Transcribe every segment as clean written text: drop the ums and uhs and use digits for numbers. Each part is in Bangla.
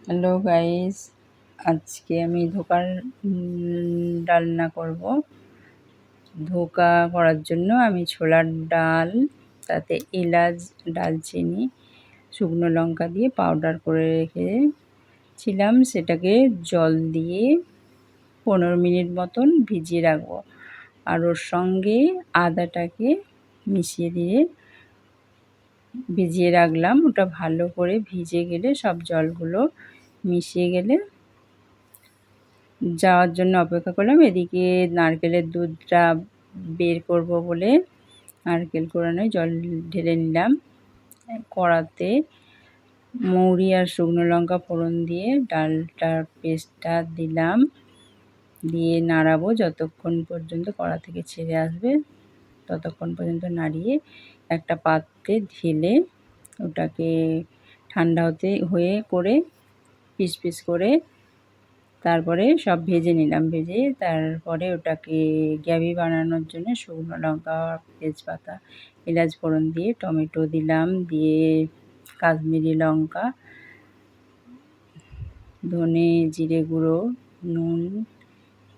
হ্যালো গাইস, আজকে আমি ধোকার ডালনা করব। ধোকা করার জন্য আমি ছোলার ডাল, তাতে এলাচ, দারচিনি, শুকনো লঙ্কা দিয়ে পাউডার করে রেখেছিলাম। সেটাকে জল দিয়ে 15 মিনিট মতন ভিজিয়ে রাখবো। আর ওর সঙ্গে আদাটাকে মিশিয়ে দিয়ে ভিজিয়ে রাখলাম। ওটা ভালো করে ভিজে গেলে, সব জলগুলো মিশিয়ে গেলে যাওয়ার জন্য অপেক্ষা করলাম। এদিকে নারকেলের দুধটা বের করব বলে নারকেল কোড়ানোয় জল ঢেলে নিলাম। কড়াতে মৌরি আর শুকনো লঙ্কা ফোড়ন দিয়ে ডালটার পেস্টটা দিলাম, দিয়ে নাড়াবো যতক্ষণ পর্যন্ত কড়া থেকে ছেড়ে আসবে, ততক্ষণ পর্যন্ত নাড়িয়ে একটা পাত্রে ঢেলে ওটাকে ঠান্ডা হয়ে করে পিস পিস করে তারপরে সব ভেজে নিলাম। ভেজে তারপরে ওটাকে গ্রেভি বানানোর জন্য শুকনো লঙ্কা, তেজপাতা, এলাচ ফোড়ন দিয়ে টমেটো দিলাম, দিয়ে কাশ্মীরি লঙ্কা, ধনে জিরে গুঁড়ো, নুন,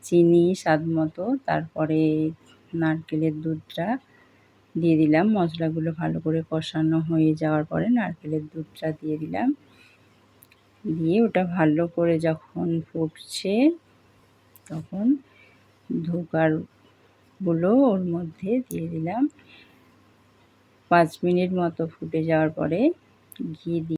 চিনি স্বাদ মতো, তারপরে নারকেলের দুধটা দিয়ে দিলাম। মশলাগুলো ভালো করে কষানো হয়ে যাওয়ার পরে নারকেলের দুধটা দিয়ে দিলাম। দিয়ে ওটা ভালো করে যখন ফুটছে তখন ধোকারগুলো ওর মধ্যে দিয়ে দিলাম। 5 মিনিট মতো ফুটে যাওয়ার পরে ঘি দিয়ে